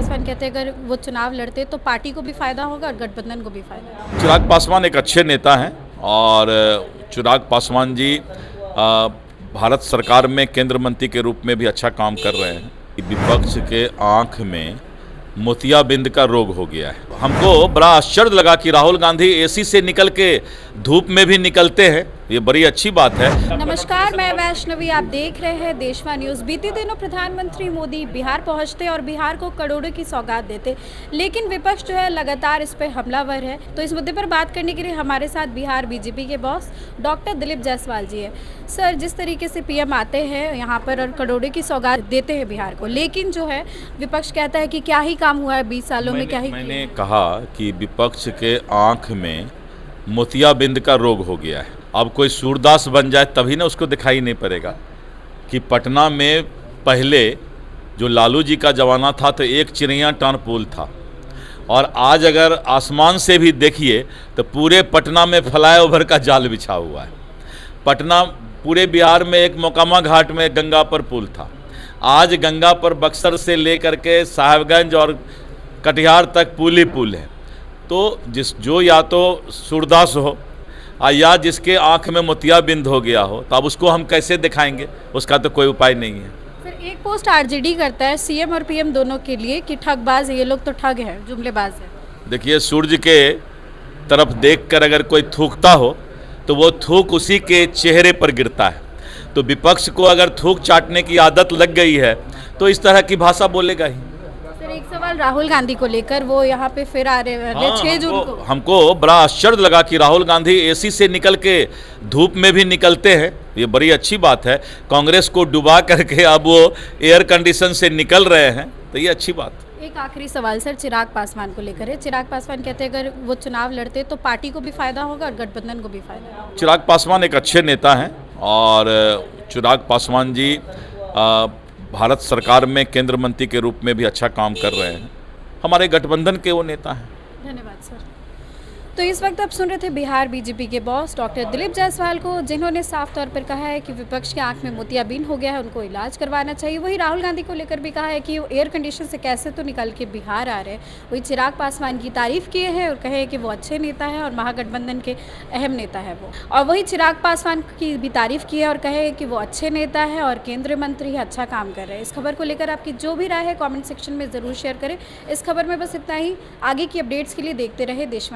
पासवान कहते हैं अगर वो चुनाव लड़ते तो पार्टी को भी फायदा होगा और गठबंधन को भी फायदा होगा। चिराग पासवान एक अच्छे नेता हैं और चिराग पासवान जी भारत सरकार में केंद्र मंत्री के रूप में भी अच्छा काम कर रहे हैं। विपक्ष के आंख में मोतियाबिंद का रोग हो गया है। हमको बड़ा आश्चर्य लगा कि राहुल गांधी एसी से निकल के धूप में भी निकलते हैं, ये बड़ी अच्छी बात है। नमस्कार, मैं वैष्णवी, आप देख रहे हैं देशवा न्यूज़। बीते दिनों प्रधानमंत्री मोदी बिहार पहुंचते और बिहार को करोड़ों की सौगात देते, लेकिन विपक्ष जो है लगातार इस पर हमलावर है। तो इस मुद्दे पर बात करने के लिए हमारे साथ बिहार बीजेपी के बॉस डॉक्टर दिलीप जायसवाल जी है। सर, जिस तरीके से पीएम आते हैं यहाँ पर और करोड़ों की सौगात देते हैं बिहार को, लेकिन जो है विपक्ष कहता है कि क्या ही काम हुआ है 20 सालों में, क्या ही। मैंने कहा कि विपक्ष के आंख में मोतियाबिंद का रोग हो गया है। अब कोई सूरदास बन जाए तभी ना उसको दिखाई नहीं पड़ेगा कि पटना में पहले जो लालू जी का जमाना था तो एक चिड़िया टन पुल था, और आज अगर आसमान से भी देखिए तो पूरे पटना में फ्लाईओवर का जाल बिछा हुआ है। पटना पूरे बिहार में एक मोकामा घाट में गंगा पर पुल था, आज गंगा पर बक्सर से लेकर के साहिबगंज और कटिहार तक पुल ही पुल है। तो जो या तो सूरदास हो या जिसके आंख में मोतियाबिंद हो गया हो, तो अब उसको हम कैसे दिखाएंगे? उसका तो कोई उपाय नहीं है। सर, एक पोस्ट आरजेडी करता है सीएम और पीएम दोनों के लिए कि ठगबाज है, ये लोग तो ठग हैं, जुमलेबाज है। देखिए, सूरज के तरफ देखकर अगर कोई थूकता हो तो वो थूक उसी के चेहरे पर गिरता है। तो विपक्ष को अगर थूक चाटने की आदत लग गई है तो इस तरह की भाषा बोलेगा ही। सर, एक सवाल राहुल गांधी को लेकर, वो यहाँ पे फिर आ रहे हैं 6 जून को। हमको बड़ा आश्चर्य लगा कि राहुल गांधी एसी से निकल के धूप में भी निकलते हैं, ये बड़ी अच्छी बात है। कांग्रेस को डुबा करके अब वो एयर कंडीशन से निकल रहे हैं, तो ये अच्छी बात। एक आखिरी सवाल सर, चिराग पासवान को लेकर है। चिराग पासवान कहते हैं अगर वो चुनाव लड़ते तो पार्टी को भी फायदा होगा और गठबंधन को भी फायदा होगा। चिराग पासवान एक अच्छे नेता हैं और चिराग पासवान जी भारत सरकार में केंद्र मंत्री के रूप में भी अच्छा काम कर रहे हैं। हमारे गठबंधन के वो नेता हैं। धन्यवाद सर। तो इस वक्त आप सुन रहे थे बिहार बीजेपी के बॉस डॉक्टर दिलीप जायसवाल को, जिन्होंने साफ तौर पर कहा है कि विपक्ष के आंख में मोतियाबिंद हो गया है, उनको इलाज करवाना चाहिए। वही राहुल गांधी को लेकर भी कहा है कि वो एयर कंडीशन से कैसे तो निकल के बिहार आ रहे हैं। वही चिराग पासवान की तारीफ किए हैं और कहे कि वो अच्छे नेता है और महागठबंधन के अहम नेता है वो। और वही चिराग पासवान की भी तारीफ की है और कहे कि वो अच्छे नेता है और केंद्रीय मंत्री अच्छा काम कर रहे हैं। इस खबर को लेकर आपकी जो भी राय है कॉमेंट सेक्शन में ज़रूर शेयर करें। इस खबर में बस इतना ही। आगे की अपडेट्स के लिए देखते रहे देशवा।